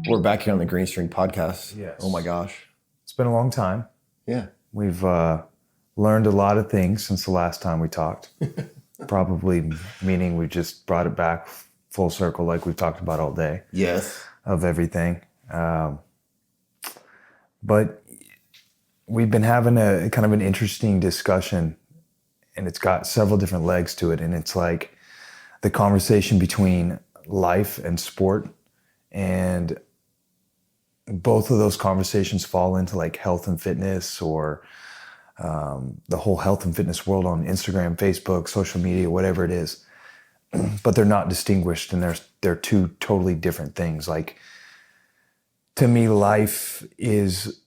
We're back here on the GreenStrength Podcast. Yes. Oh my gosh. It's been a long time. Yeah. We've learned a lot of things since the last time we talked. Probably meaning we just brought it back full circle like we've talked about all day. Yes. Of everything. But we've been having a kind of an interesting discussion, and it's got several different legs to it. And it's like the conversation between life and sport, and both of those conversations fall into like health and fitness, or the whole health and fitness world on Instagram, Facebook, social media, whatever it is. But they're not distinguished, and they're two totally different things. Like, to me, life is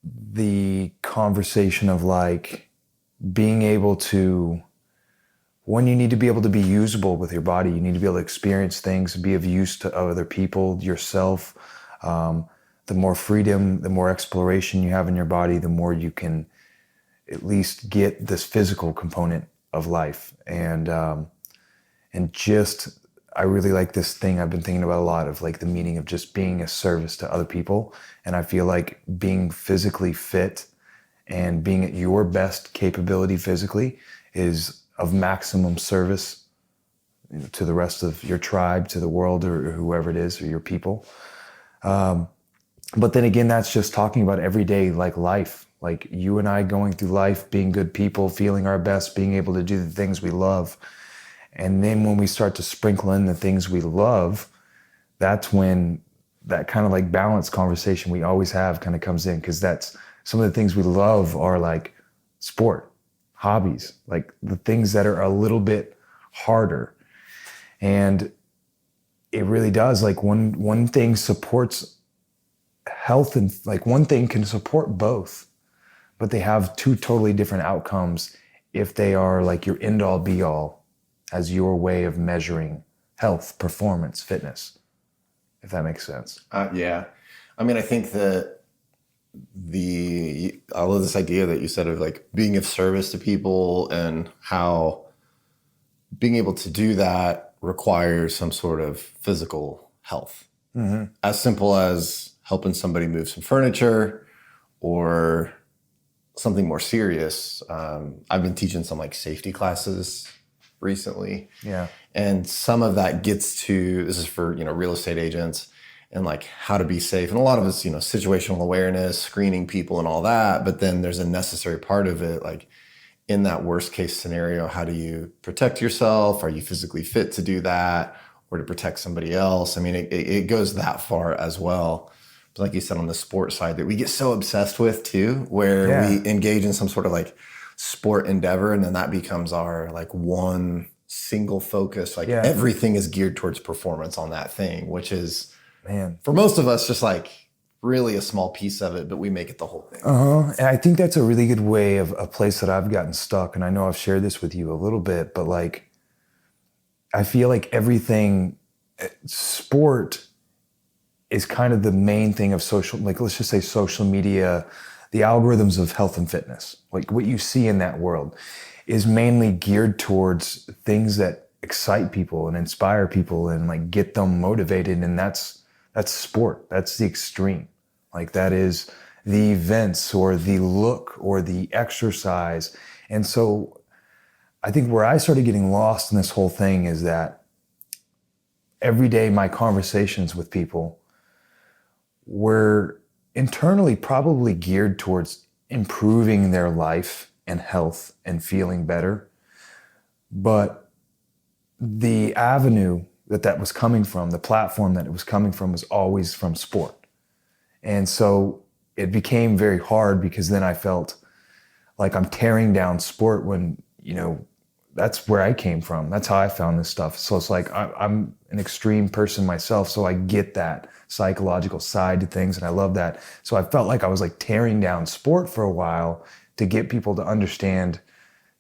the conversation of like being able to, when you need to be able to be usable with your body, you need to be able to experience things, be of use to other people, yourself. The more freedom, the more exploration you have in your body, the more you can at least get this physical component of life. And just, I really like this thing I've been thinking about a lot, of like the meaning of just being a service to other people. And I feel like being physically fit and being at your best capability physically is of maximum service to the rest of your tribe, to the world, or whoever it is, or your people. But then again, that's just talking about everyday like life, like you and I going through life, being good people, feeling our best, being able to do the things we love. And then when we start to sprinkle in the things we love, that's when that kind of like balanced conversation we always have kind of comes in, because that's some of the things we love are like sport, hobbies, like the things that are a little bit harder. And it really does, like one thing supports health, and like one thing can support both, but they have two totally different outcomes if they are like your end all be all as your way of measuring health, performance, fitness, if that makes sense. Yeah. I mean, I think that I love this idea that you said of like being of service to people, and how being able to do that requires some sort of physical health. Mm-hmm. As simple as helping somebody move some furniture, or something more serious. I've been teaching some like safety classes recently. Yeah. And some of that gets to, this is for, real estate agents, and like how to be safe. And a lot of it's, situational awareness, screening people and all that. But then there's a necessary part of it, like in that worst case scenario, how do you protect yourself? Are you physically fit to do that, or to protect somebody else? I mean, it goes that far as well. But like you said, on the sport side, that we get so obsessed with too, where we engage in some sort of like sport endeavor, and then that becomes our like one single focus. Like everything is geared towards performance on that thing, which is, man, for most of us, just like really a small piece of it, but we make it the whole thing. And I think that's a really good way of a place that I've gotten stuck. And I know I've shared this with you a little bit, but like, I feel like everything, sport is kind of the main thing of social, like let's just say social media, the algorithms of health and fitness, like what you see in that world is mainly geared towards things that excite people and inspire people and like get them motivated. And that's sport. That's the extreme. Like that is the events or the look or the exercise. And so I think where I started getting lost in this whole thing is that every day my conversations with people were internally probably geared towards improving their life and health and feeling better. But the avenue that was coming from, the platform that it was coming from, was always from sport. And so it became very hard, because then I felt like I'm tearing down sport when, that's where I came from. That's how I found this stuff. So it's like, I'm an extreme person myself, so I get that psychological side to things, and I love that. So I felt like I was like tearing down sport for a while to get people to understand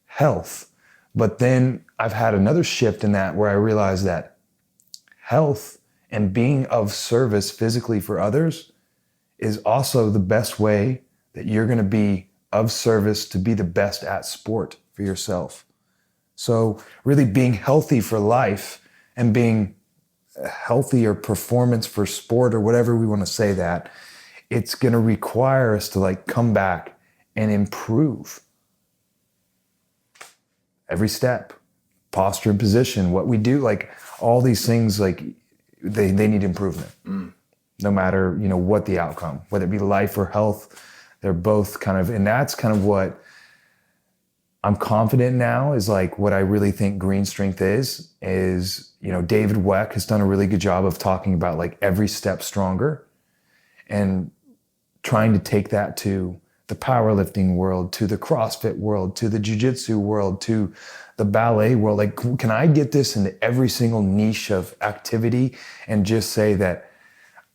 health. But then I've had another shift in that, where I realized that health and being of service physically for others is also the best way that you're going to be of service to be the best at sport for yourself. So really being healthy for life and being healthier performance for sport or whatever we want to say that, it's going to require us to like come back and improve every step, posture and position, what we do, like all these things, like they need improvement. No matter, you know, what the outcome, whether it be life or health, they're both kind of, and that's kind of what I'm confident now is like what I really think GreenStrength is, you know, David Weck has done a really good job of talking about like every step stronger and trying to take that to the powerlifting world, to the CrossFit world, to the Jiujitsu world, to the ballet world. Like, can I get this into every single niche of activity and just say that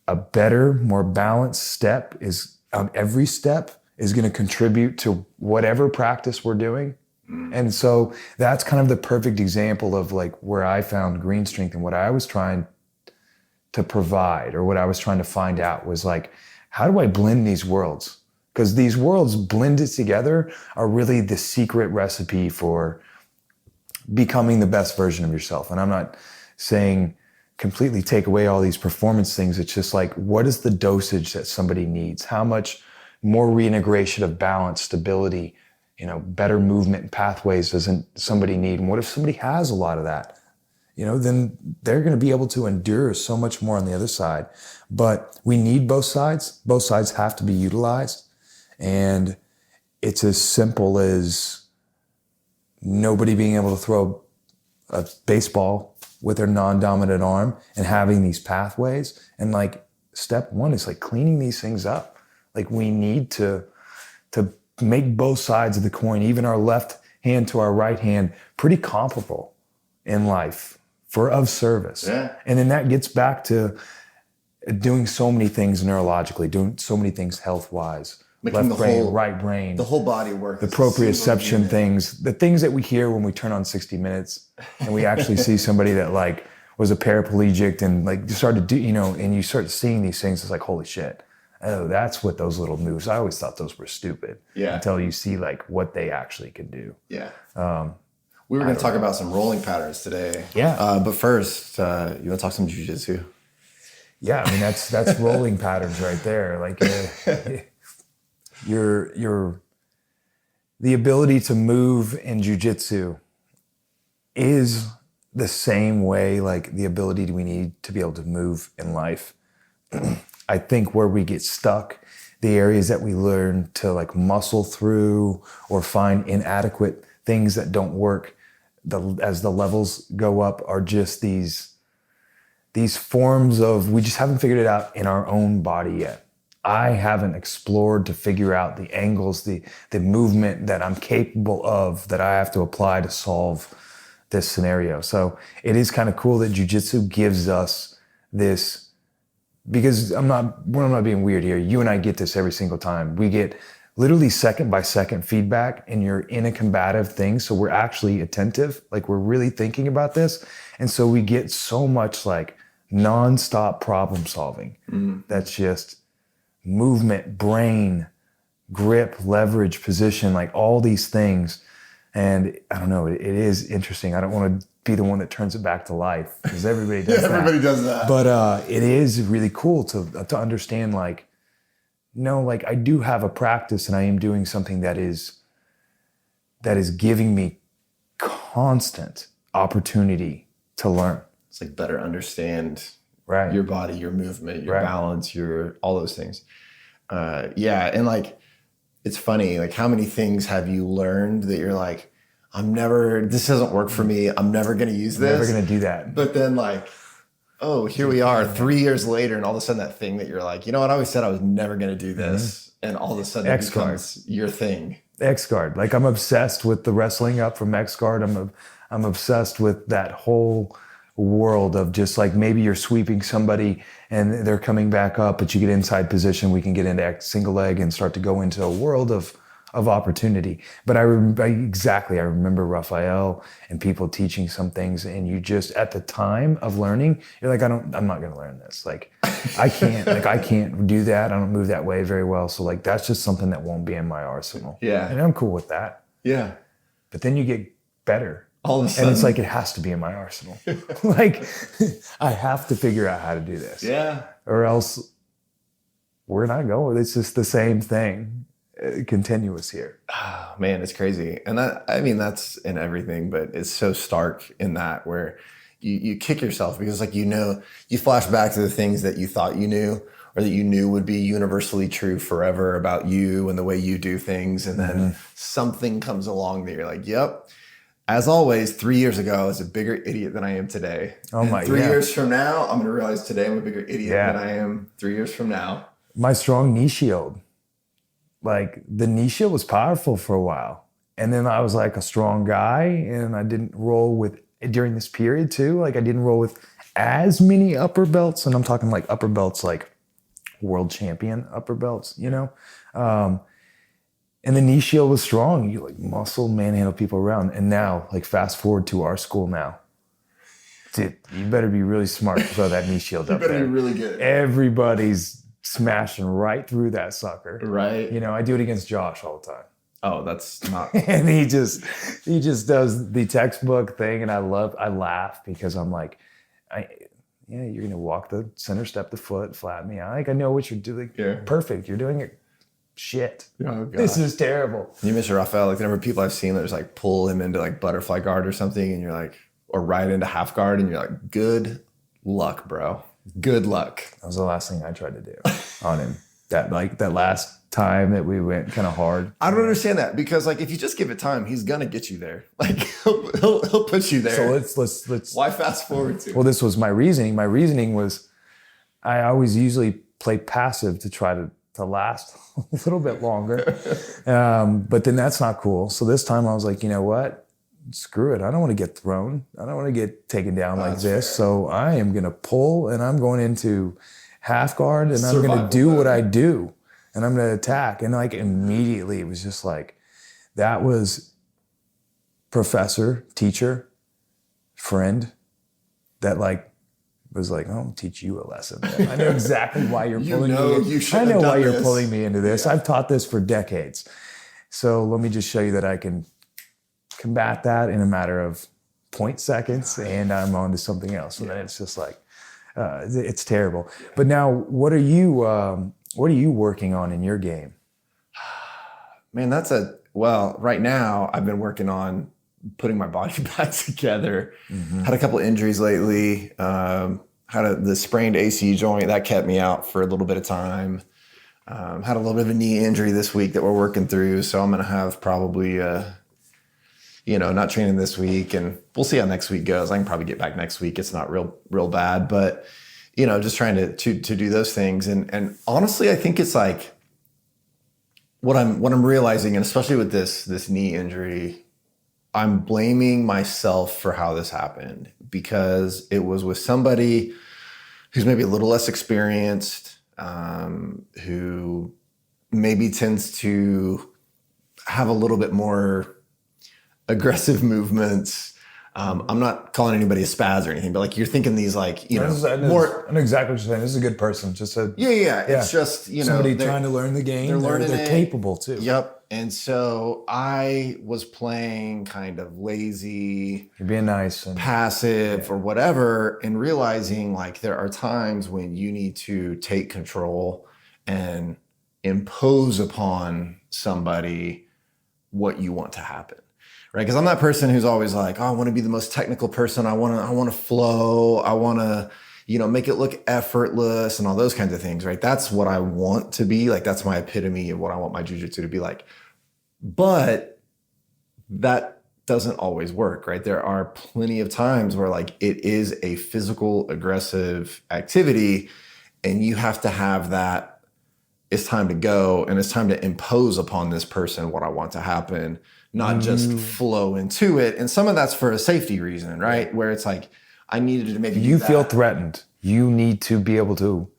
a better, more balanced step is on every step is going to contribute to whatever practice we're doing. And so that's kind of the perfect example of like where I found GreenStrength and what I was trying to provide or what I was trying to find out was like, how do I blend these worlds? Because these worlds blended together are really the secret recipe for becoming the best version of yourself. And I'm not saying completely take away all these performance things. It's just like, what is the dosage that somebody needs? How much more reintegration of balance, stability, you know, better movement pathways doesn't somebody need? And what if somebody has a lot of that? You know, then they're going to be able to endure so much more on the other side. But we need both sides. Both sides have to be utilized. And it's as simple as nobody being able to throw a baseball with their non-dominant arm and having these pathways. And like step one is like cleaning these things up. Like we need to make both sides of the coin, even our left hand to our right hand, pretty comparable in life of service. Yeah. And then that gets back to doing so many things neurologically, doing so many things health-wise. Making left brain, right brain. The whole body work. The proprioception things, the things that we hear when we turn on 60 Minutes and we actually see somebody that like was a paraplegic and like started to do, you know, and you start seeing these things, it's like, holy shit. Oh, that's what those little moves. I always thought those were stupid. Yeah. Until you see like what they actually can do. Yeah. We were going to talk about some rolling patterns today. Yeah. But first, you want to talk some jiu-jitsu? Yeah. I mean, that's rolling patterns right there. Like the ability to move in jiu-jitsu is the same way, like the ability we need to be able to move in life. I think where we get stuck, the areas that we learn to like muscle through or find inadequate things that don't work as the levels go up are just these forms of, we just haven't figured it out in our own body yet. I haven't explored to figure out the angles, the movement that I'm capable of that I have to apply to solve this scenario. So it is kind of cool that jiu-jitsu gives us this. Because I'm not being weird here. You and I get this every single time. We get literally second by second feedback and you're in a combative thing. So we're actually attentive. Like we're really thinking about this. And so we get so much like nonstop problem solving. That's just movement, brain, grip, leverage, position, like all these things. And I don't know, it is interesting. I don't want to be the one that turns it back to life because everybody does that. Everybody does that. But it is really cool to understand like, no, like I do have a practice and I am doing something that is giving me constant opportunity to learn. It's like better understand right. your body, your movement, your balance, all those things. Yeah. And like, it's funny, like how many things have you learned that you're like, this doesn't work for me. I'm never going to use this. I'm never going to do that. But then like, oh, here we are 3 years later. And all of a sudden that thing that you're like, you know what? I always said I was never going to do this. And all of a sudden it becomes your thing. X-Guard. Like I'm obsessed with the wrestling up from X-Guard. I'm obsessed with that whole world of just like maybe you're sweeping somebody and they're coming back up, but you get inside position. We can get into single leg and start to go into a world of opportunity. But I remember Raphael and people teaching some things and you just, at the time of learning, you're like, I'm not going to learn this. Like I can't do that. I don't move that way very well. So like, that's just something that won't be in my arsenal. Yeah. And I'm cool with that. Yeah. But then you get better All of a sudden. And it's like, it has to be in my arsenal. Like, I have to figure out how to do this. Yeah. Or else we're not going. It's just the same thing, continuous here. Oh, man, it's crazy. And that's in everything, but it's so stark in that where you kick yourself because like, you flash back to the things that you thought you knew or that you knew would be universally true forever about you and the way you do things. And then something comes along that you're like, yep. As always, 3 years ago, I was a bigger idiot than I am today. Oh my God. 3 years from now, I'm going to realize today I'm a bigger idiot than I am 3 years from now. My strong knee shield. Like, the knee shield was powerful for a while. And then I was like a strong guy, and I didn't roll with, during this period too, like I didn't roll with as many upper belts. And I'm talking like upper belts, like world champion upper belts, you know? And the knee shield was strong. You like muscle manhandle people around. And now, like fast forward to our school now. Dude, you better be really smart to throw that knee shield up there. You better be really good. Everybody's smashing right through that sucker. Right. You know, I do it against Josh all the time. Oh, that's not. And he just does the textbook thing. And I laugh because I'm like, you're going to walk the center step the foot, flatten me out. Like, I know what you're doing. Yeah. Perfect. You're doing it. Shit. Oh, this is terrible. You miss Raphael. Like the number of people I've seen that just like pull him into like butterfly guard or something, and you're like, or right into half guard, and you're like, good luck, bro. Good luck. That was the last thing I tried to do on him. That last time that we went kind of hard. I don't understand that because like if you just give it time, he's gonna get you there. Like he'll put you there. So let's. Why fast forward to? Well, this was my reasoning. My reasoning was, I always usually play passive to try to last a little bit longer. But then that's not cool. So this time I was like, you know what? Screw it. I don't want to get thrown. I don't want to get taken down like this. Fair. So I am going to pull and I'm going into half guard and I'm going to do what I do and I'm going to attack. And like immediately it was just like, that was professor, teacher, friend that like, was like, I'll teach you a lesson. I know exactly why you're pulling me. I know why you're pulling me into this. Yeah. I've taught this for decades. So let me just show you that I can combat that in a matter of 0.0 seconds and I'm on to something else. And then it's just like, it's terrible. But now what are you working on in your game? Man, right now I've been working on putting my body back together. Mm-hmm. Had a couple of injuries lately. Had the sprained AC joint that kept me out for a little bit of time. Had a little bit of a knee injury this week that we're working through. So I'm going to have probably, not training this week and we'll see how next week goes. I can probably get back next week. It's not real bad, but just trying to do those things. And honestly, I think it's like what I'm realizing, and especially with this knee injury, I'm blaming myself for how this happened because it was with somebody who's maybe a little less experienced, who maybe tends to have a little bit more aggressive movements. I'm not calling anybody a spaz or anything, but like you're thinking these like, I know exactly what you're saying. This is a good person. It's just, somebody trying to learn the game. They're capable too. Yep. And so I was playing kind of lazy. You're being nice and passive or whatever, and realizing like there are times when you need to take control and impose upon somebody what you want to happen. Right? Because I'm that person who's always like, I want to be the most technical person. I want to flow. I want to, make it look effortless and all those kinds of things, right? That's what I want to be. Like, that's my epitome of what I want my jiu-jitsu to be like. But that doesn't always work, right? There are plenty of times where like it is a physical, aggressive activity and you have to have that, it's time to go and it's time to impose upon this person what I want to happen, not just flow into it. And some of that's for a safety reason, right? Where it's like, I needed to maybe you feel threatened. You need to be able to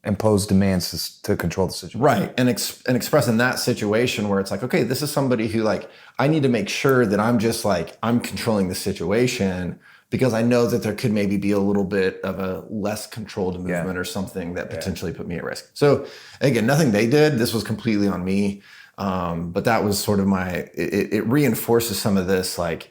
impose demands to control the situation. Right. And express in that situation where it's like, okay, this is somebody who like, I need to make sure that I'm just like, I'm controlling the situation because I know that there could maybe be a little bit of a less controlled movement or something that potentially put me at risk. So again, nothing they did. This was completely on me. But that was sort of it reinforces some of this, like,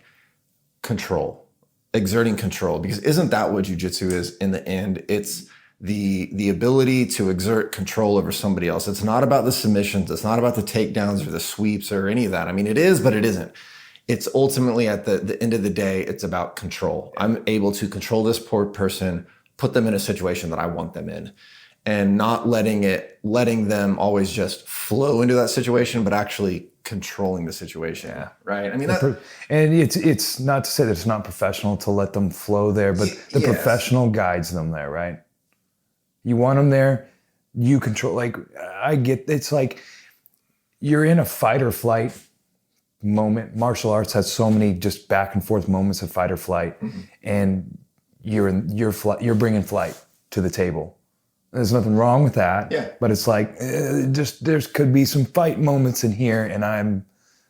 control, exerting control, because isn't that what jiu-jitsu is in the end? It's the ability to exert control over somebody else. It's not about the submissions. It's not about the takedowns or the sweeps or any of that. I mean, it is, but it isn't. It's ultimately at the end of the day, it's about control. I'm able to control this poor person, put them in a situation that I want them in, and not letting them always just flow into that situation, but actually controlling the situation. Yeah. Right. I mean, and it's not to say that it's not professional to let them flow there, but the professional guides them there, right? You want them there, you control. Like, it's like you're in a fight or flight moment. Martial arts has so many just back and forth moments of fight or flight, and you're bringing flight to the table. There's nothing wrong with that. Yeah. But it's like, there could be some fight moments in here, and I'm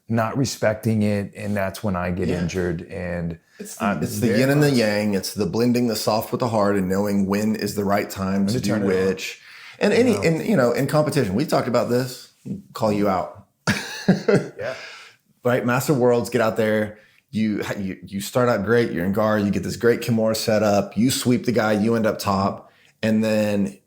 not respecting it, and that's when I get injured. And it's the yin and the yang. It's the blending the soft with the hard and knowing when is the right time to do which. And in competition, we talked about this. Call you out. Yeah. Right, Master Worlds, get out there. You start out great. You're in guard. You get this great Kimura set up. You sweep the guy. You end up top, and then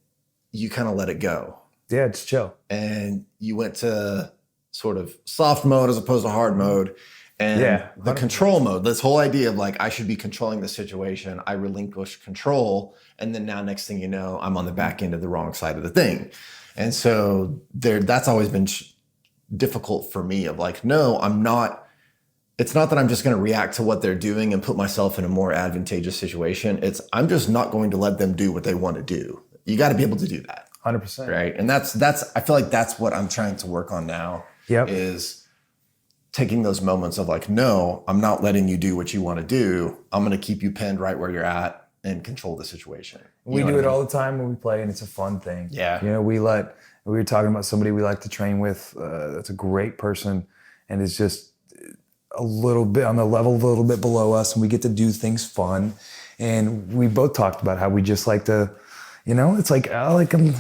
you kind of let it go. Yeah, it's chill. And you went to sort of soft mode as opposed to hard mode. And the control mode, this whole idea of like, I should be controlling the situation. I relinquish control. And then now next thing you know, I'm on the back end of the wrong side of the thing. And so that's always been difficult for me of like, no, I'm not. It's not that I'm just going to react to what they're doing and put myself in a more advantageous situation. I'm just not going to let them do what they want to do. You got to be able to do that. 100%. Right. And that's, I feel like that's what I'm trying to work on now. Yep. Is taking those moments of like, no, I'm not letting you do what you want to do. I'm going to keep you pinned right where you're at and control the situation. We do it all the time when we play, and it's a fun thing. Yeah. You know, we were talking about somebody we like to train with. That's a great person, and it's just a little bit on the level, a little bit below us, and we get to do things fun. And we both talked about how we just like to, it's like, I like them.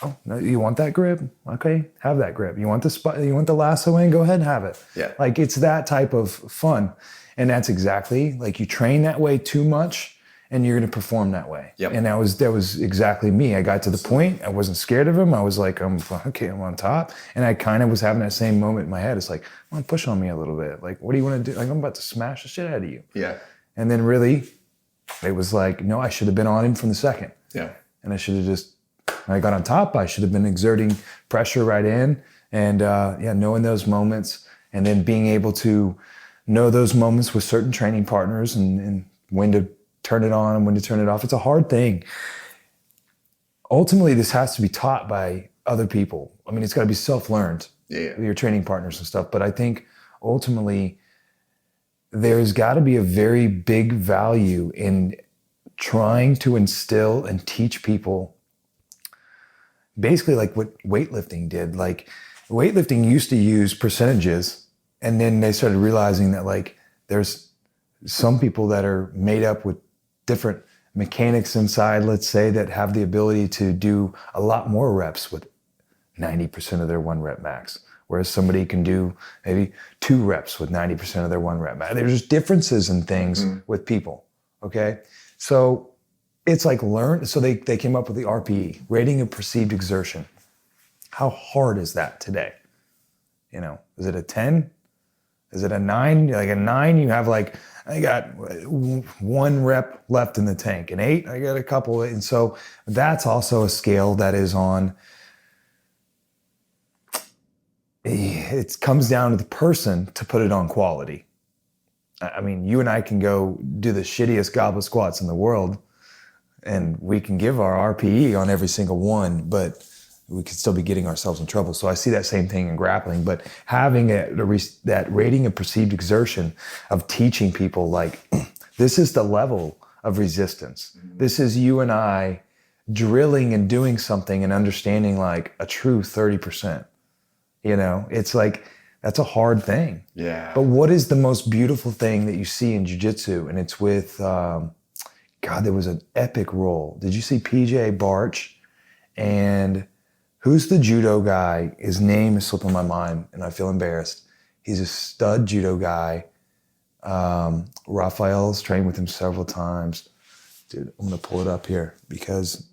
Oh, no, you want that grip? Okay, have that grip. You want the spot? You want the lasso in? Go ahead and have it. Yeah. Like, it's that type of fun, and that's exactly like, you train that way too much, and you're going to perform that way. Yep. And that was exactly me. I got to the point. I wasn't scared of him. I was like, I'm on top, and I kind of was having that same moment in my head. It's like, come on, push on me a little bit. Like, what do you want to do? Like, I'm about to smash the shit out of you. Yeah. And then really, it was like, no, I should have been on him from the second. Yeah. And I should have just. When I got on top, I should have been exerting pressure right in, and knowing those moments, and then being able to know those moments with certain training partners, and when to turn it on and when to turn it off. It's a hard thing. Ultimately, this has to be taught by other people. I mean, it's got to be self-learned with your training partners and stuff. But I think ultimately, there's got to be a very big value in trying to instill and teach people basically like what weightlifting did. Like, weightlifting used to use percentages, and then they started realizing that like there's some people that are made up with different mechanics inside, let's say, that have the ability to do a lot more reps with 90% of their 1 rep max, whereas somebody can do maybe 2 reps with 90% of their 1 rep max. There's just differences in things with people, okay? So it's like so they came up with the RPE, rating of perceived exertion. How hard is that today? Is it a 10? Is it a 9? Like a 9, you have like, I got 1 rep left in the tank. An 8, I got a couple. And so that's also a scale that is on, it comes down to the person to put it on quality. I mean, you and I can go do the shittiest goblet squats in the world, and we can give our RPE on every single one, but we could still be getting ourselves in trouble. So I see that same thing in grappling, but having that rating of perceived exertion, of teaching people like, this is the level of resistance. This is you and I drilling and doing something and understanding like a true 30%. It's like, that's a hard thing. Yeah. But what is the most beautiful thing that you see in jiu-jitsu? And it's with, there was an epic roll. Did you see PJ Barch? And who's the judo guy? His name is slipping my mind, and I feel embarrassed. He's a stud judo guy. Raphael's trained with him several times. Dude, I'm going to pull it up here because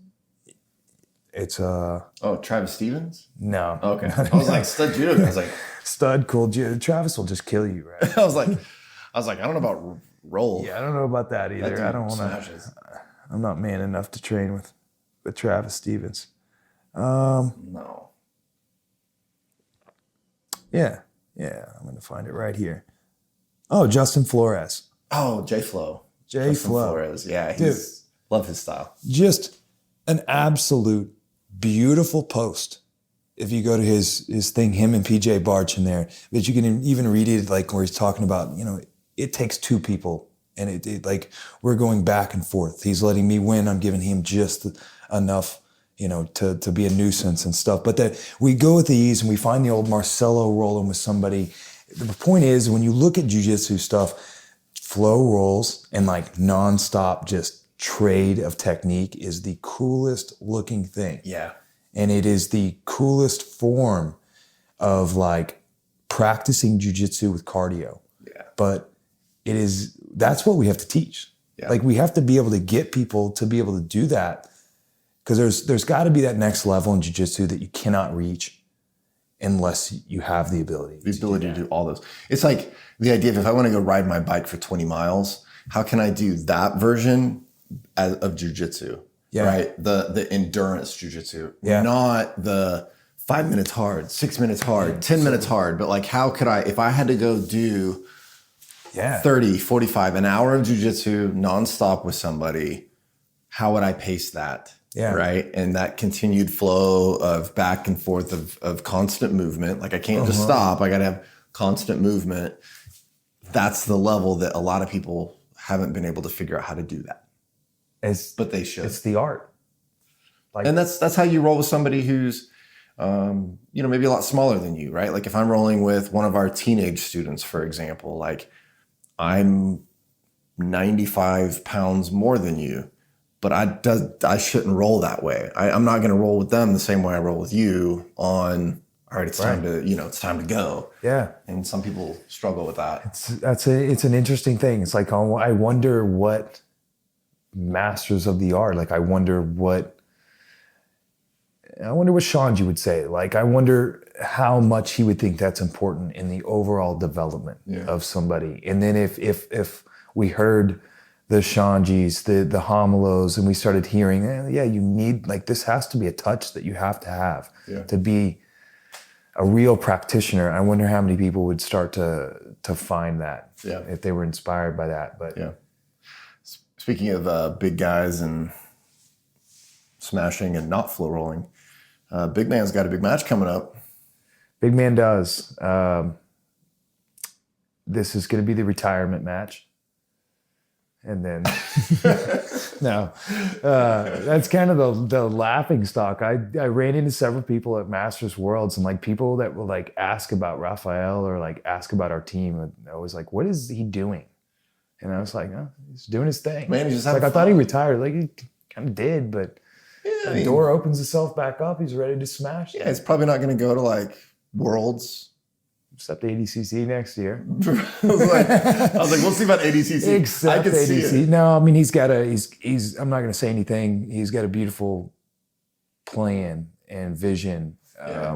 it's Travis Stevens? No. Okay. I was like, Stud Judo. I was like, Stud cool Judo. Travis will just kill you, right? I was like, I don't know about roll. Yeah, I don't know about that either. I don't want to. I'm not man enough to train with Travis Stevens. No. Yeah, I'm going to find it right here. Oh, Justin Flores. Oh, J-Flow. Justin Flores. Yeah, love his style. Just an absolute beautiful post. If you go to his thing, him and PJ Barch in there, but you can even read it like where he's talking about, it takes two people, and it like we're going back and forth. He's letting me win. I'm giving him just enough, to be a nuisance and stuff. But that we go with the ease and we find the old Marcelo rolling with somebody. The point is, when you look at jiu-jitsu stuff, flow rolls and like nonstop just trade of technique is the coolest looking thing. Yeah. And it is the coolest form of like practicing jiu-jitsu with cardio. Yeah. But that's what we have to teach. Yeah. Like we have to be able to get people to be able to do that. Because there's got to be that next level in jiu-jitsu that you cannot reach unless you have the ability. The ability to do all those. It's like the idea of if I want to go ride my bike for 20 miles, how can I do that version of jiu-jitsu? Yeah. Right? The endurance jiu-jitsu. Yeah. Not the 5 minutes hard, 6 minutes hard, 10 minutes hard. But like, how could I, if I had to go do 30, 45, an hour of jiu-jitsu nonstop with somebody, how would I pace that? Yeah. Right. And that continued flow of back and forth of constant movement. Like I can't just stop. I got to have constant movement. That's the level that a lot of people haven't been able to figure out how to do that. But they should. It's the art. And that's how you roll with somebody who's, maybe a lot smaller than you, right? Like if I'm rolling with one of our teenage students, for example, like I'm 95 pounds more than you. But I shouldn't roll that way. I'm not going to roll with them the same way I roll with you on, all right, it's time to, it's time to go. Yeah. And some people struggle with that. It's an interesting thing. It's like, I wonder what masters of the art, like I wonder what Shanji would say. Like, I wonder how much he would think that's important in the overall development of somebody. And then if we heard the Shanjis, the Homelos, and we started hearing, you need, like, this has to be a touch that you have to have to be a real practitioner. I wonder how many people would start to find that if they were inspired by that. But speaking of big guys and smashing and not flow rolling, Big Man's got a big match coming up. Big Man does. This is going to be the retirement match. And then, that's kind of the laughing stock. I ran into several people at Masters Worlds, and like people that will like ask about Raphael or like ask about our team. And I was like, what is he doing? And I was like, oh, he's doing his thing. Man, he's just like, I thought he retired. Like he kind of did, but the door opens itself back up. He's ready to smash. Yeah, he's probably not going to go to like Worlds. Except ADCC next year. I was like, we'll see about ADCC. Except ADCC. No, I mean, he's I'm not going to say anything. He's got a beautiful plan and vision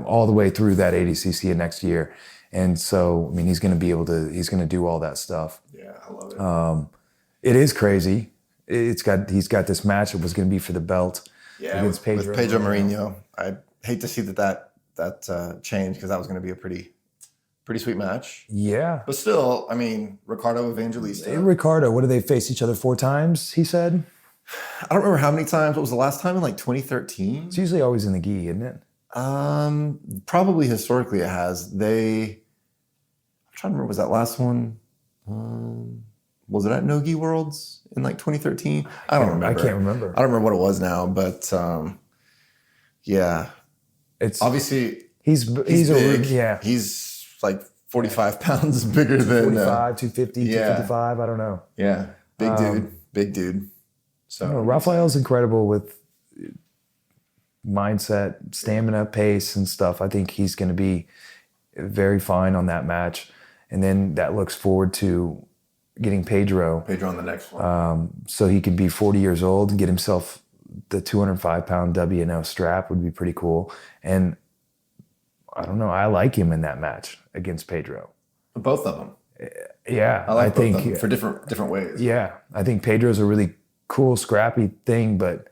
all the way through that ADCC next year. And so, I mean, he's going to do all that stuff. Yeah, I love it. It is crazy. He's got this match that was going to be for the belt against with Pedro Marinho. I hate to see that changed because that was going to be a pretty sweet match. Yeah. But still, I mean, Ricardo Evangelista. Ricardo, what do they face each other 4 times, he said? I don't remember how many times. What was the last time in like 2013? It's usually always in the gi, isn't it? Probably historically it has. I'm trying to remember, was that last one? Was it at No Gi Worlds in like 2013? I don't remember. I can't remember. I don't remember what it was now, but it's obviously he's big. He's like 45 pounds bigger than 45, 250, 255. I don't know. Yeah, big dude. So Raphael's incredible with mindset, stamina, pace, and stuff. I think he's going to be very fine on that match. And then that looks forward to getting Pedro. Pedro on the next one. So he could be 40 years old and get himself the 205-pound WNO strap would be pretty cool. And I don't know, I like him in that match against Pedro. Both of them. Yeah, I like both of them for different ways. Yeah, I think Pedro's a really cool, scrappy thing, but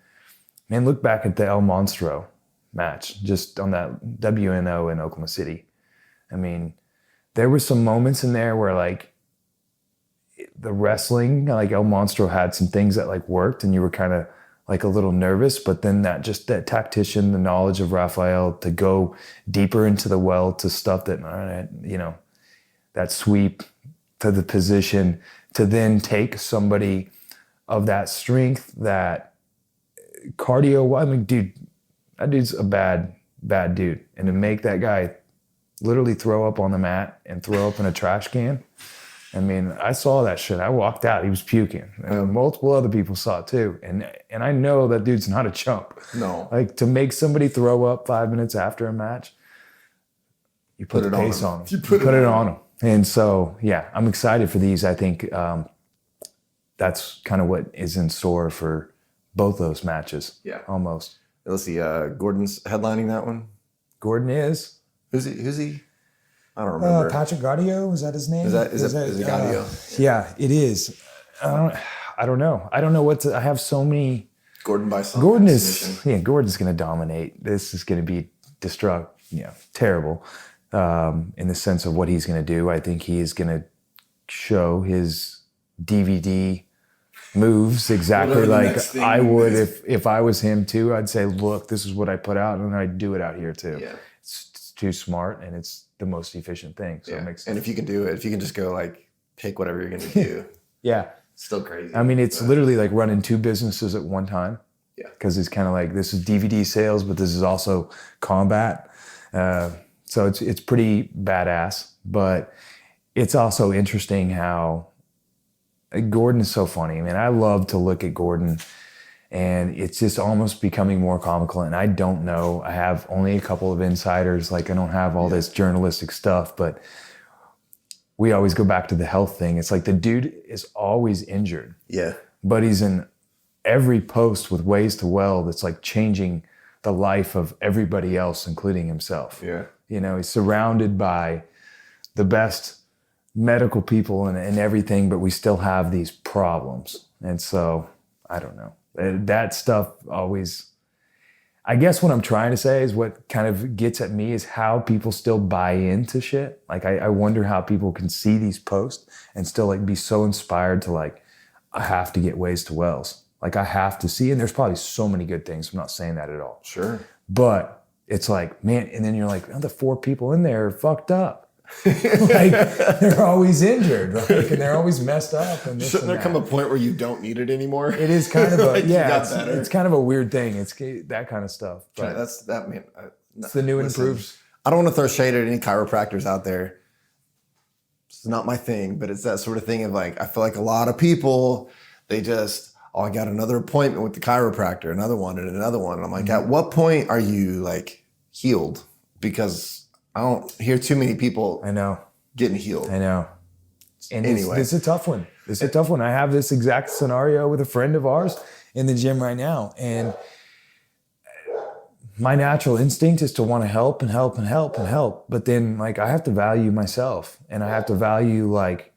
man, look back at the El Monstro match, just on that WNO in Oklahoma City. I mean, there were some moments in there where like the wrestling, like El Monstro had some things that like worked and you were kind of like a little nervous, but then that tactician, the knowledge of Rafael to go deeper into the well to stuff that, that sweep to the position to then take somebody of that strength, that cardio. I mean, dude, that dude's a bad dude. And to make that guy literally throw up on the mat and throw up in a trash can. I mean, I saw that shit. I walked out. He was puking. And multiple other people saw it too. And I know that dude's not a chump. No. Like, to make somebody throw up 5 minutes after a match, you put the pace on him. You put it on him. And so, yeah, I'm excited for these. I think that's kind of what is in store for both those matches. Yeah. Almost. Let's see. Gordon's headlining that one. Gordon is. Who's he? I don't remember. Patrick Gaudio, is that his name? Is it Gaudio? Yeah, it is. I don't know. I don't know what to. I have so many. Gordon by some. Gordon's going to dominate. This is going to be terrible in the sense of what he's going to do. I think he is going to show his DVD moves exactly like I would if I was him too. I'd say, look, this is what I put out, and I'd do it out here too. Yeah. It's too smart, and it's the most efficient thing. So it makes sense. And if you can do it, if you can just go like pick whatever you're going to do. Yeah. It's still crazy. I mean, it's literally like running two businesses at one time. Yeah. Because it's kind of like, this is DVD sales, but this is also combat. So it's pretty badass, but it's also interesting how Gordon is so funny. I mean, I love to look at Gordon, and it's just almost becoming more comical. And I don't know, I have only a couple of insiders. Like, I don't have all this journalistic stuff, but we always go back to the health thing. It's like the dude is always injured. Yeah. But he's in every post with ways to well that's like changing the life of everybody else, including himself. Yeah. He's surrounded by the best medical people and everything, but we still have these problems. And so, I don't know. That stuff always, I guess what I'm trying to say is what kind of gets at me is how people still buy into shit. Like, I wonder how people can see these posts and still like be so inspired to like, I have to get ways to wells. Like, I have to see, and there's probably so many good things. I'm not saying that at all. Sure. But it's like, man, and then you're like, oh, the 4 people in there are fucked up. Like, they're always injured, like, and they're always messed up. And shouldn't there come a point where you don't need it anymore? It is kind of a like it's kind of a weird thing. It's that kind of stuff. But it's the new and improved. I don't want to throw shade at any chiropractors out there. It's not my thing, but it's that sort of thing of like, I feel like a lot of people, they just, I got another appointment with the chiropractor, another one and another one. And I'm like, at what point are you like healed? Because I don't hear too many people getting healed. I know. And anyway. It's a tough one. It's a tough one. I have this exact scenario with a friend of ours in the gym right now. And my natural instinct is to want to help and help and help and help. But then like, I have to value myself, and I have to value like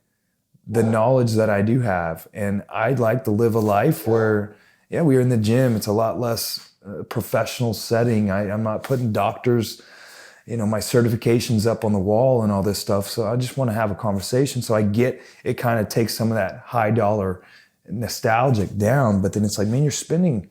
the knowledge that I do have. And I'd like to live a life where, we're in the gym. It's a lot less professional setting. I'm not putting doctors, my certifications up on the wall and all this stuff. So I just want to have a conversation. So I get, it kind of takes some of that high dollar nostalgic down, but then it's like, man, you're spending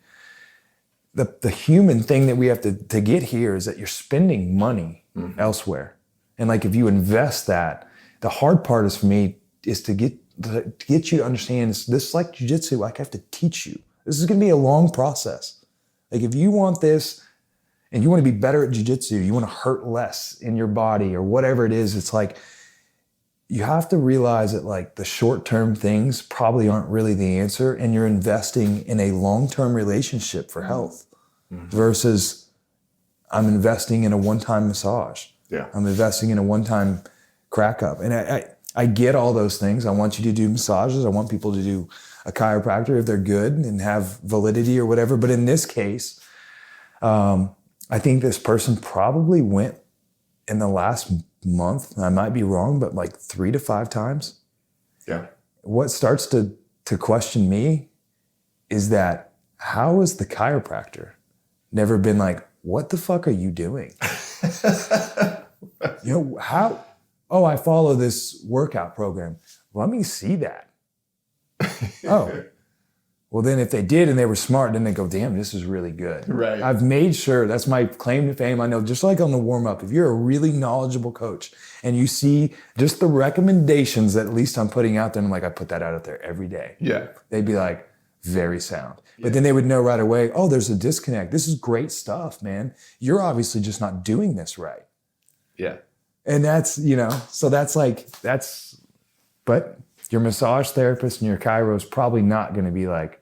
the human thing that we have to get here is that you're spending money elsewhere. And like, if you invest that, the hard part is for me is to get you to understand this is like jiu-jitsu. Like, I have to teach you. This is going to be a long process. Like, if you want this, and you want to be better at jiu-jitsu, you want to hurt less in your body or whatever it is, it's like, you have to realize that like the short-term things probably aren't really the answer, and you're investing in a long-term relationship for health versus I'm investing in a one-time massage. Yeah. I'm investing in a one-time crack up. And I get all those things. I want you to do massages. I want people to do a chiropractor if they're good and have validity or whatever. But in this case, I think this person probably went in the last month, I might be wrong, but like 3 to 5 times. Yeah. What starts to question me is that how has the chiropractor never been like, what the fuck are you doing? How? Oh, I follow this workout program. Let me see that. Oh, well then if they did and they were smart, then they go, damn, this is really good. Right. I've made sure, that's my claim to fame. I know, just like on the warm up, if you're a really knowledgeable coach and you see just the recommendations that at least I'm putting out there, and I'm like, I put that out there every day. Yeah. They'd be like, very sound. But then they would know right away, oh, there's a disconnect. This is great stuff, man. You're obviously just not doing this right. Yeah. And that's, so but your massage therapist and your chiro is probably not going to be like,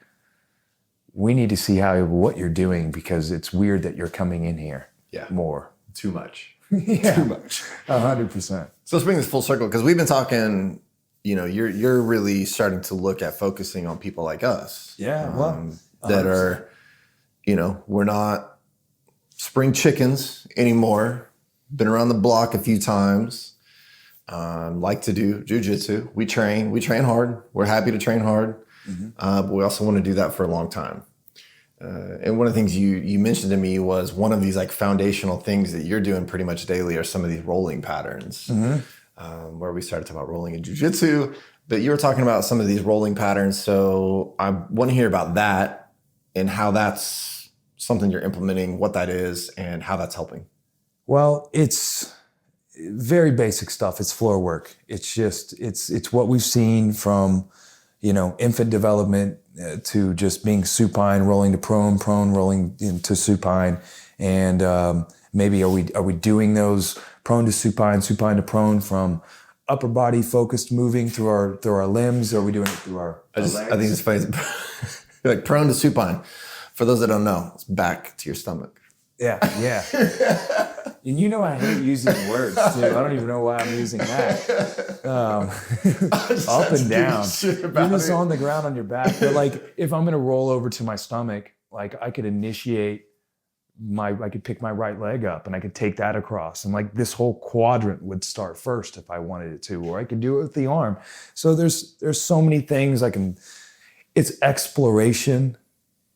we need to see what you're doing because it's weird that you're coming in here more. Too much. Yeah. Too much. 100%. So let's bring this full circle because we've been talking, you're really starting to look at focusing on people like us. Yeah. That are, we're not spring chickens anymore. Been around the block a few times. Like to do jiujitsu. We train hard. We're happy to train hard. Mm-hmm. But we also want to do that for a long time. And one of the things you mentioned to me was one of these like foundational things that you're doing pretty much daily are some of these rolling patterns. Mm-hmm. Where we started talking about rolling in jiujitsu, but you were talking about some of these rolling patterns. So I want to hear about that and how that's something you're implementing, what that is, and how that's helping. Well, it's very basic stuff. It's floor work. It's just, it's what we've seen from, infant development to just being supine, rolling to prone, rolling into supine. And maybe are we doing those prone to supine to prone from upper body focused moving through our limbs? Or are we doing it through our legs? I think it's funny. Like prone to supine. For those that don't know, it's back to your stomach. Yeah. And I hate using words too. I don't even know why I'm using that. Up and down. You're just on the ground on your back. But like, if I'm going to roll over to my stomach, like I could initiate I could pick my right leg up and I could take that across. And like this whole quadrant would start first if I wanted it to, or I could do it with the arm. So there's so many things it's exploration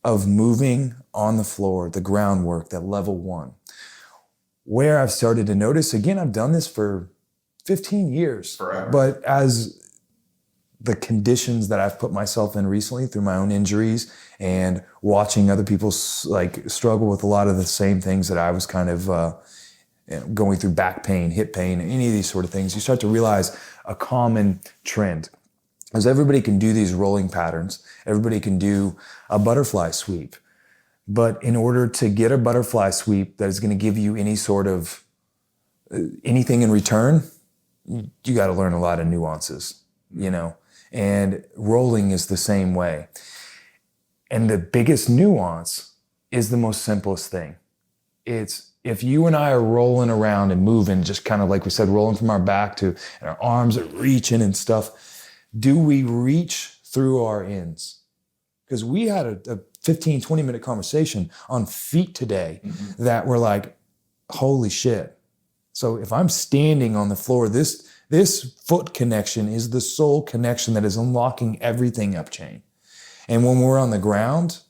of moving on the floor, the groundwork, that level 1. Where I've started to notice, again, I've done this for 15 years. Forever. But as the conditions that I've put myself in recently through my own injuries and watching other people struggle with a lot of the same things that I was kind of going through, back pain, hip pain, any of these sort of things, you start to realize a common trend. As everybody can do these rolling patterns, everybody can do a butterfly sweep. But in order to get a butterfly sweep that is going to give you any sort of anything in return, you got to learn a lot of nuances, and rolling is the same way. And the biggest nuance is the most simplest thing. It's if you and I are rolling around and moving, just kind of like we said, rolling from our back and our arms are reaching and stuff, do we reach through our ends? Because we had a 15, 20-minute conversation on feet today that were like, holy shit. So if I'm standing on the floor, this foot connection is the sole connection that is unlocking everything up chain. And when we're on the ground,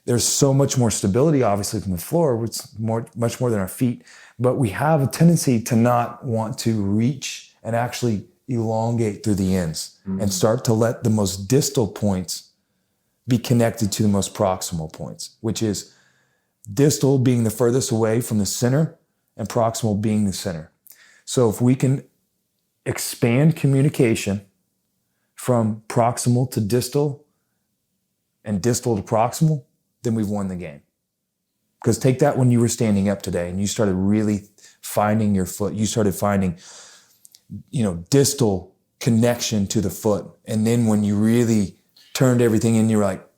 there's so much more stability, obviously, from the floor. It's much more than our feet. But we have a tendency to not want to reach and actually elongate through the ends and start to let the most distal points be connected to the most proximal points, which is distal being the furthest away from the center and proximal being the center. So if we can expand communication from proximal to distal and distal to proximal, then we've won the game. Because take that when you were standing up today and you started really finding your foot, you started finding, distal connection to the foot. And then when you really turned everything in, you're like,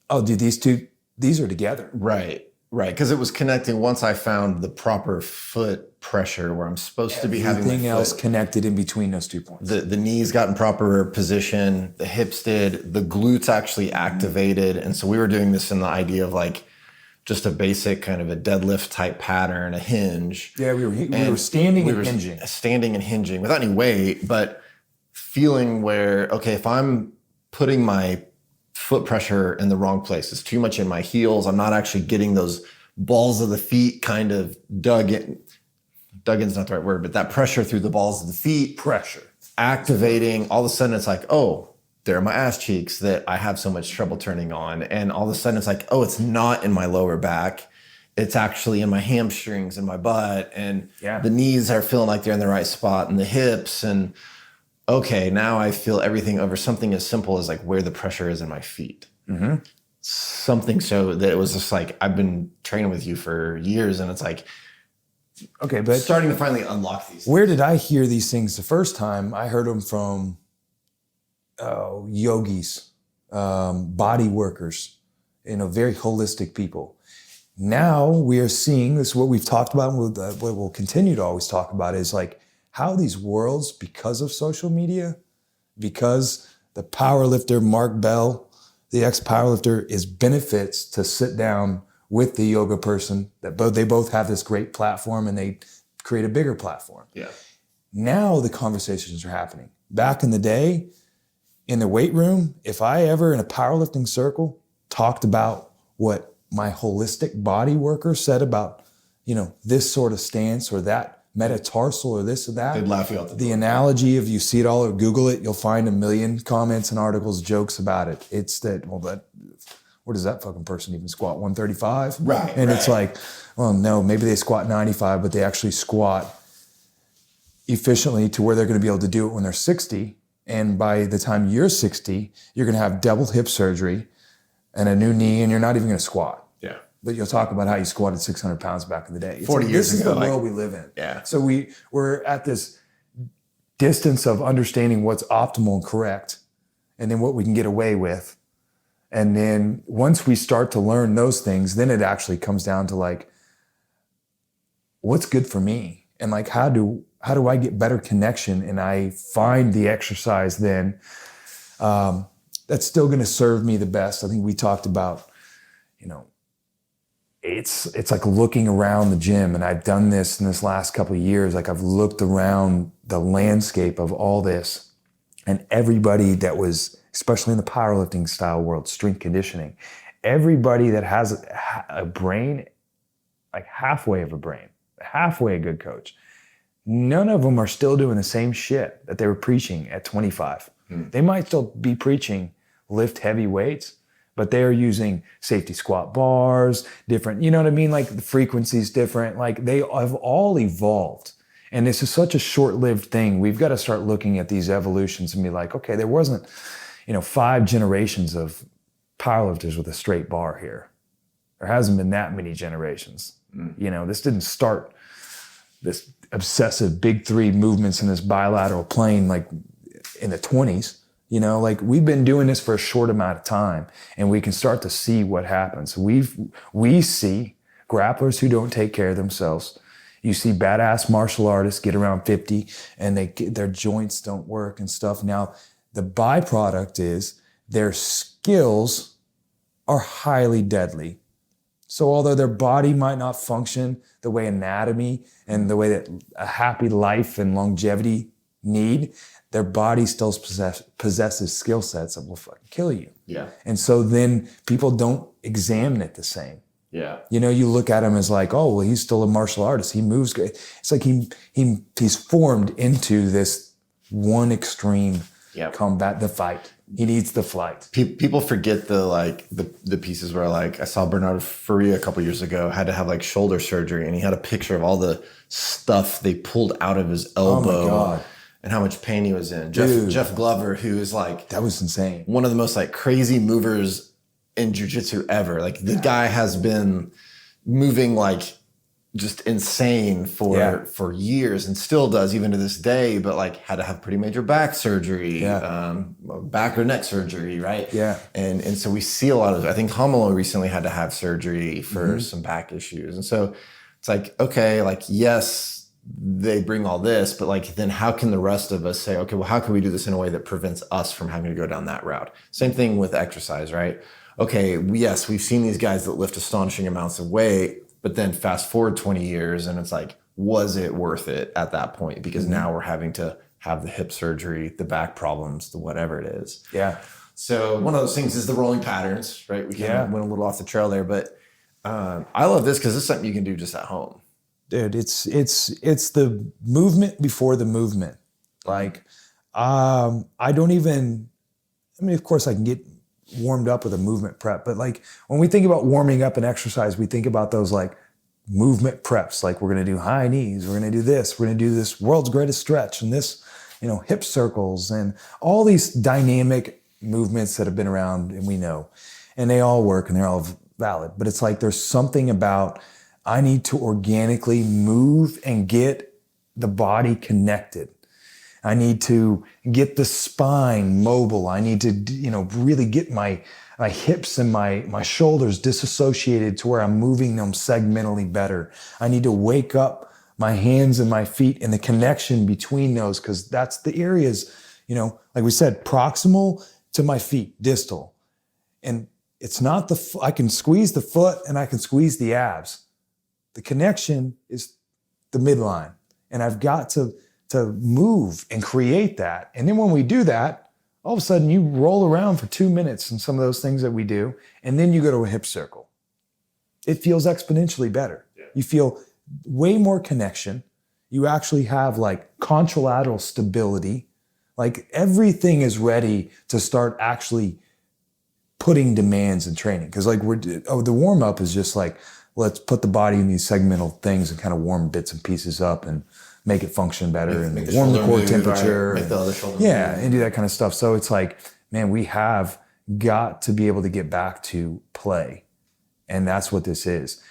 oh, dude, these are together. Right. Right, because it was connecting once I found the proper foot pressure where I'm supposed to be having my Everything else foot. connected in between those 2 points. The knees got in proper position, the hips did, the glutes actually activated. And so we were doing this in the idea of like just a basic kind of a deadlift type pattern, a hinge. Yeah, we were standing and hinging. Standing and hinging without any weight, but feeling where, okay, if I'm putting my foot pressure in the wrong place, it's too much in my heels, I'm not actually getting those balls of the feet kind of dug in. Dug in's not the right word, but that pressure through the balls of the feet. Pressure. Activating, all of a sudden it's like, oh, there are my ass cheeks that I have so much trouble turning on. And all of a sudden it's like, oh, it's not in my lower back. It's actually in my hamstrings and my butt. And the knees are feeling like they're in the right spot and the hips. And okay, now I feel everything over something as simple as like where the pressure is in my feet. Mm-hmm. Something so that it was just like, I've been training with you for years and it's like, okay, but starting to finally unlock these. Where did I hear these things the first time? I heard them from yogis, body workers, very holistic people. Now we are seeing this, what we've talked about, and what we'll continue to always talk about is like how these worlds, because of social media, because the powerlifter Mark Bell, the ex-powerlifter, is benefits to sit down with the yoga person, that they both have this great platform and they create a bigger platform. Yeah. Now the conversations are happening. Back in the day, in the weight room, if I ever in a powerlifting circle talked about what my holistic body worker said about, this sort of stance or that metatarsal or this or that, they'd laugh you out the analogy of, you see it all, or Google it, you'll find a million comments and articles, jokes about it. It's that, where does that fucking person even squat? 135? Right. And it's like, well, no, maybe they squat 95, but they actually squat efficiently to where they're going to be able to do it when they're 60. And by the time you're 60, you're going to have double hip surgery and a new knee, and you're not even going to squat. Yeah. But you'll talk about how you squatted 600 pounds back in the day. 40 years ago. This is the world we live in. Yeah. So we're at this distance of understanding what's optimal and correct, and then what we can get away with. And then once we start to learn those things, then it actually comes down to like, what's good for me? And like, how do I get better connection? And I find the exercise then that's still going to serve me the best. I think we talked about, it's like looking around the gym, and I've done this in this last couple of years. Like I've looked around the landscape of all this, and everybody that was, especially in the powerlifting style world, strength conditioning, everybody that has a brain, like halfway of a brain, halfway a good coach, none of them are still doing the same shit that they were preaching at 25. They might still be preaching lift heavy weights, but they are using safety squat bars, different, you know what I mean? Like the frequency's different. Like they have all evolved. And this is such a short-lived thing. We've got to start looking at these evolutions and be like, okay, there wasn't, 5 generations of powerlifters with a straight bar here. There hasn't been that many generations. This didn't start this obsessive big 3 movements in this bilateral plane like in the 20s. We've been doing this for a short amount of time, and we can start to see what happens. We see grapplers who don't take care of themselves. You see badass martial artists get around 50 and their joints don't work and stuff. Now, the byproduct is their skills are highly deadly. So although their body might not function the way anatomy and the way that a happy life and longevity need, their body still possesses skill sets that will fucking kill you. Yeah. And so then people don't examine it the same. Yeah. You look at him as like, oh, well, he's still a martial artist. He moves good. It's like he's formed into this one extreme combat, the fight. He needs the flight. People forget the pieces where like I saw Bernardo Faria a couple years ago had to have like shoulder surgery, and he had a picture of all the stuff they pulled out of his elbow. Oh my God. And how much pain he was in. Jeff Glover, who is like, that was insane, one of the most like crazy movers in jiu-jitsu ever. Like the guy has been moving like just insane for years and still does even to this day, but like had to have pretty major back surgery, back or neck surgery, right? Yeah. And so we see a lot of, I think Homolo recently had to have surgery for some back issues. And so it's like, okay, like, yes, they bring all this, but like, then how can the rest of us say, okay, well, how can we do this in a way that prevents us from having to go down that route? Same thing with exercise, right? Okay, yes, we've seen these guys that lift astonishing amounts of weight, but then fast forward 20 years and it's like, was it worth it at that point? Because now we're having to have the hip surgery, the back problems, the whatever it is. Yeah. So one of those things is the rolling patterns, right? We kind of went a little off the trail there, but I love this because it's something you can do just at home. Dude, it's the movement before the movement. Like, I mean, of course I can get warmed up with a movement prep, but like when we think about warming up and exercise, we think about those like movement preps. Like we're going to do high knees, we're going to do this, we're going to do this world's greatest stretch and this, hip circles and all these dynamic movements that have been around and we know, and they all work and they're all valid. But it's like, there's something about, I need to organically move and get the body connected. I need to get the spine mobile. I need to, really get my hips and my shoulders disassociated to where I'm moving them segmentally better. I need to wake up my hands and my feet and the connection between those, because that's the areas, like we said, proximal to my feet, distal. And it's not I can squeeze the foot and I can squeeze the abs. The connection is the midline. And I've got to move and create that. And then when we do that, all of a sudden you roll around for 2 minutes in some of those things that we do, and then you go to a hip circle. It feels exponentially better. Yeah. You feel way more connection. You actually have like contralateral stability. Like everything is ready to start actually putting demands in training. Because like the warm up is just like, let's put the body in these segmental things and kind of warm bits and pieces up and make it function better and warm the core temperature. Make the other shoulder move. And do that kind of stuff. So it's like, man, we have got to be able to get back to play. And that's what this is.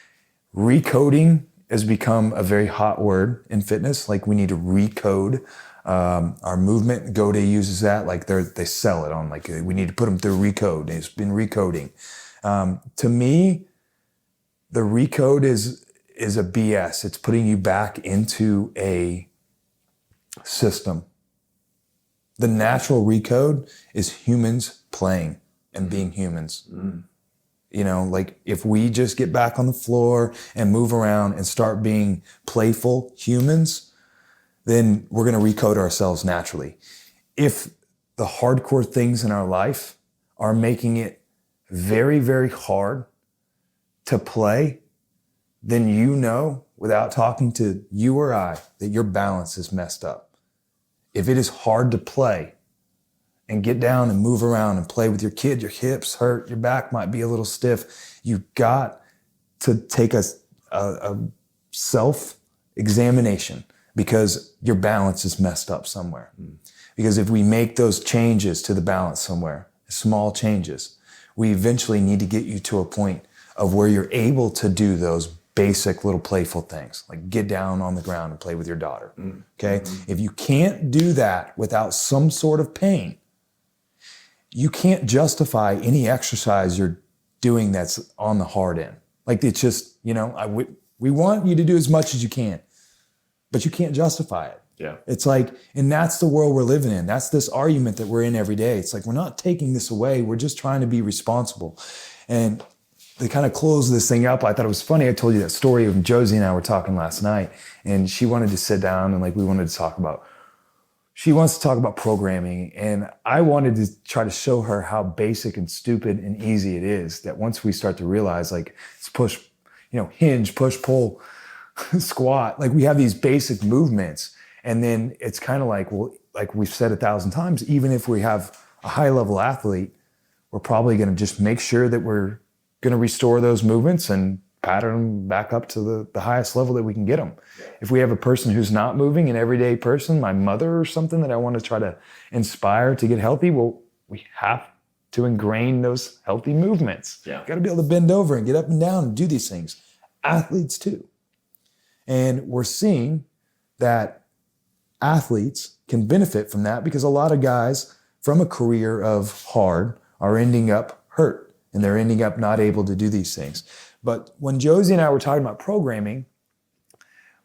Recoding has become a very hot word in fitness. Like we need to recode our movement. Gode uses that. Like they sell it on like, we need to put them through recode. It's been recoding. To me, the recode is a BS. It's putting you back into a system. The natural recode is humans playing and being humans. Like if we just get back on the floor and move around and start being playful humans, then we're going to recode ourselves naturally. If the hardcore things in our life are making it very, very hard to play, then without talking to you or I, that your balance is messed up. If it is hard to play and get down and move around and play with your kid, your hips hurt, your back might be a little stiff, you've got to take a self-examination because your balance is messed up somewhere. Because if we make those changes to the balance somewhere, small changes, we eventually need to get you to a point of where you're able to do those basic little playful things, like get down on the ground and play with your daughter, okay? If you can't do that without some sort of pain, you can't justify any exercise you're doing that's on the hard end. Like it's just, we want you to do as much as you can, but you can't justify it. Yeah. It's like, and that's the world we're living in. That's this argument that we're in every day. It's like, we're not taking this away. We're just trying to be responsible. And they kind of closed this thing up. I thought it was funny. I told you that story of Josie and I were talking last night, and she wanted to sit down and like we wanted to talk about, she wants to talk about programming. And I wanted to try to show her how basic and stupid and easy it is, that once we start to realize like it's push, hinge, push, pull, squat, like we have these basic movements. And then it's kind of like, well, like we've said 1,000 times, even if we have a high level athlete, we're probably going to just make sure that we're going to restore those movements and pattern them back up to the highest level that we can get them. If we have a person who's not moving, an everyday person, my mother or something that I want to try to inspire to get healthy, well, we have to ingrain those healthy movements. Yeah. Got to be able to bend over and get up and down and do these things. Athletes too. And we're seeing that athletes can benefit from that because a lot of guys from a career of hard are ending up hurt and they're ending up not able to do these things. But when Josie and I were talking about programming,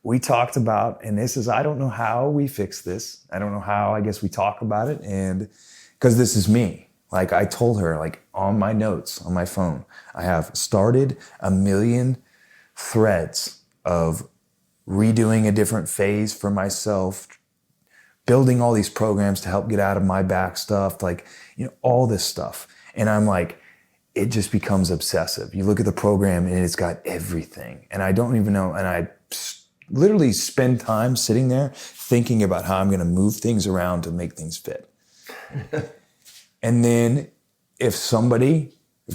we talked about, and this is, I don't know how we fix this. I don't know how, I guess we talk about it. And because this is me, like I told her, like on my notes on my phone, I have started 1 million threads of redoing a different phase for myself, building all these programs to help get out of my back stuff, like, you know, all this stuff. And I'm like, it just becomes obsessive. You look at the program and it's got everything. And I don't even know. And I literally spend time sitting there thinking about how I'm going to move things around to make things fit. And then if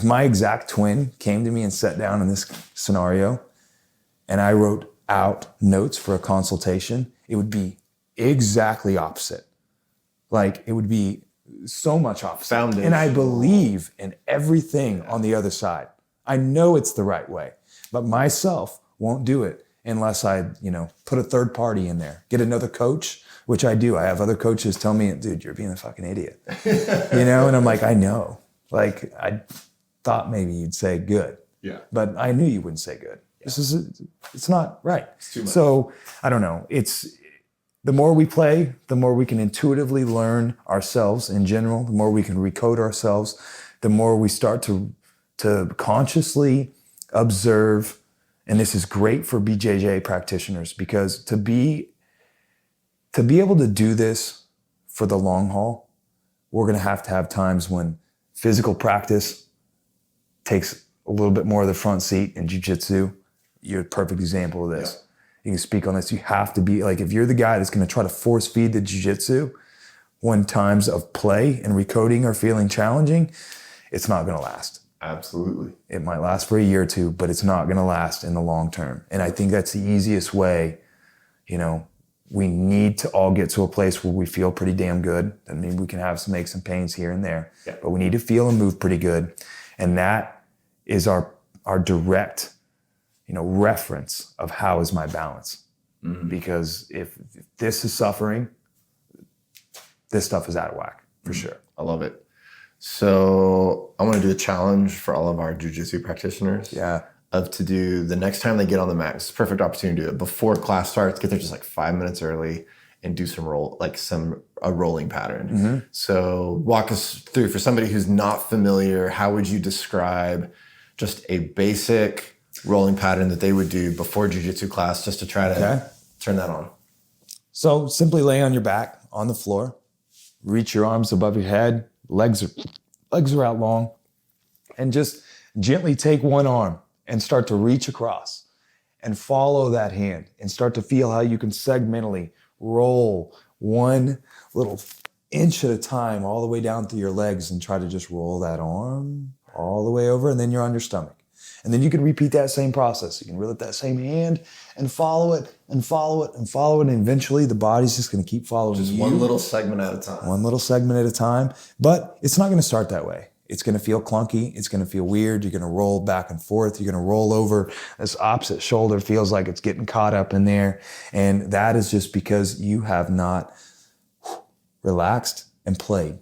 my exact twin came to me and sat down in this scenario and I wrote out notes for a consultation, it would be exactly opposite. Like it would be so much opposite. And I believe in everything on the other side. I know it's the right way, but myself won't do it unless I, put a third party in there, get another coach, which I do. I have other coaches tell me, dude, you're being a fucking idiot, and I'm like, I know, like I thought maybe you'd say good, but I knew you wouldn't say good. It's not right. It's too much. So I don't know. The more we play, the more we can intuitively learn ourselves in general, the more we can recode ourselves, the more we start to consciously observe. And this is great for BJJ practitioners because to be able to do this for the long haul, we're going to have times when physical practice takes a little bit more of the front seat in jiu-jitsu. You're a perfect example of this. Yeah. You can speak on this. You have to be like, if you're the guy that's going to try to force feed the jiu-jitsu when times of play and recoding are feeling challenging, it's not going to last. Absolutely. It might last for a year or two, but it's not going to last in the long term. And I think that's the easiest way. We need to all get to a place where we feel pretty damn good. I mean, we can have some aches and pains here and there, but we need to feel and move pretty good. And that is our direct reference of how is my balance. Mm-hmm. Because if this is suffering, this stuff is out of whack for sure. I love it. So I want to do a challenge for all of our jiu-jitsu practitioners. Yeah. Of to do the next time they get on the mat. It's a perfect opportunity to do it before class starts. Get there just like 5 minutes early and do a rolling pattern. Mm-hmm. So walk us through, for somebody who's not familiar, how would you describe just a basic rolling pattern that they would do before jiu-jitsu class just to try to turn that on? So simply lay on your back on the floor, reach your arms above your head, legs are out long, and just gently take one arm and start to reach across and follow that hand and start to feel how you can segmentally roll one little inch at a time all the way down through your legs and try to just roll that arm all the way over, and then you're on your stomach. And then you can repeat that same process. You can reel up that same hand and follow it and follow it and follow it. And eventually the body's just going to keep following you. One little segment at a time. One little segment at a time. But it's not going to start that way. It's going to feel clunky. It's going to feel weird. You're going to roll back and forth. You're going to roll over. This opposite shoulder feels like it's getting caught up in there. And that is just because you have not relaxed and played.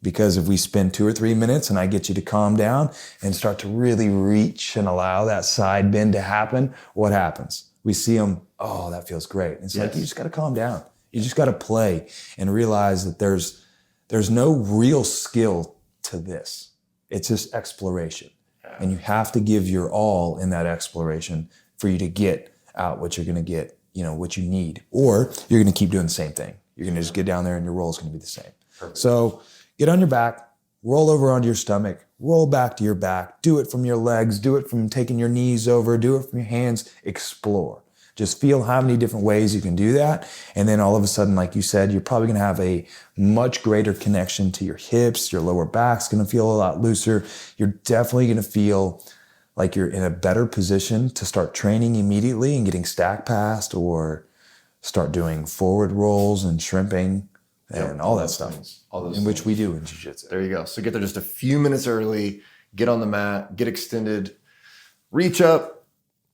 Because if we spend 2 or 3 minutes and I get you to calm down and start to really reach and allow that side bend to happen, what happens? We see them, oh, that feels great. It's like, you just got to calm down. You just got to play and realize that there's no real skill to this. It's just exploration. And you have to give your all in that exploration for you to get out what you're going to get, what you need. Or you're going to keep doing the same thing. You're going to just get down there and your roll is going to be the same. Perfect. So get on your back, roll over onto your stomach, roll back to your back, do it from your legs, do it from taking your knees over, do it from your hands, explore. Just feel how many different ways you can do that. And then all of a sudden, like you said, you're probably gonna have a much greater connection to your hips, your lower back's gonna feel a lot looser. You're definitely gonna feel like you're in a better position to start training immediately and getting stack passed or start doing forward rolls and shrimping and all that stuff. Which we do in jiu-jitsu. There you go. So get there just a few minutes early, get on the mat, get extended, reach up,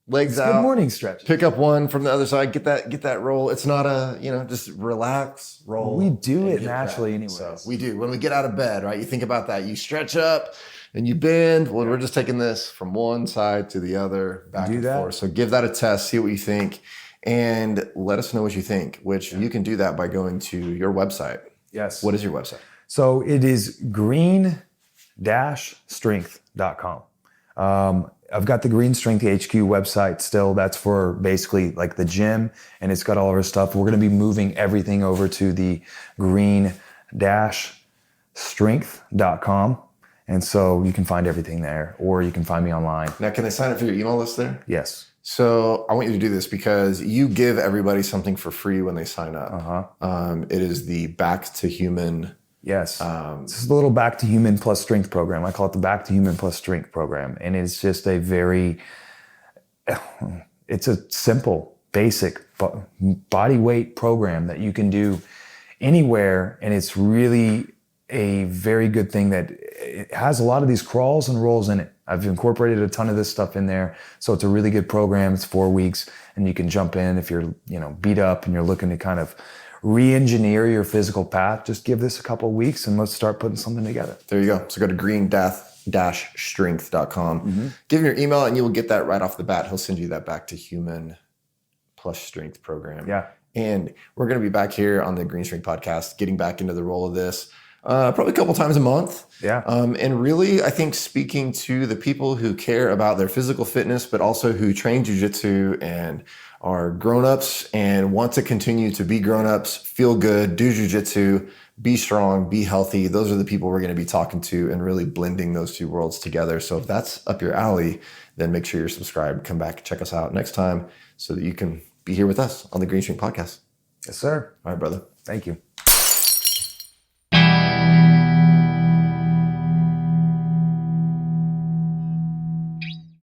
legs It's out. good morning stretch. Pick up one from the other side. Get that roll. It's not a, just relax, roll. We do and it get naturally back. anyways. So we do. When we get out of bed, right? You think about that. You stretch up and you bend. Well, we're just taking this from one side to the other, back and forth. So give that a test. See what you think. And let us know what you think, which you can do that by going to your website. Yes. What is your website? So it is green-strength.com. I've got the GreenStrength HQ website still. That's for basically like the gym, and it's got all of our stuff. We're going to be moving everything over to the green-strength.com. And so you can find everything there, or you can find me online. Now, can they sign up for your email list there? Yes. So I want you to do this because you give everybody something for free when they sign up. It is the Back to Human. Yes. This is the little Back to Human plus Strength program. I call it the Back to Human plus Strength program. And it's just it's a simple, basic body weight program that you can do anywhere. And it's really a very good thing that it has a lot of these crawls and rolls in it. I've incorporated a ton of this stuff in there. So it's a really good program. It's 4 weeks and you can jump in if you're, beat up and you're looking to kind of re-engineer your physical path. Just give this a couple of weeks and let's start putting something together. There you go. So go to green-strength.com. Give him your email and you will get that right off the bat. He'll send you that Back to Human plus Strength program. Yeah. And we're going to be back here on the GreenStrength Podcast, getting back into the role of this. Probably a couple times a month. Yeah. And really, I think speaking to the people who care about their physical fitness, but also who train jiu-jitsu and are grown-ups and want to continue to be grown-ups, feel good, do jiu-jitsu, be strong, be healthy. Those are the people we're going to be talking to and really blending those two worlds together. So if that's up your alley, then make sure you're subscribed. Come back, check us out next time so that you can be here with us on the GreenStrength Podcast. Yes, sir. All right, brother. Thank you.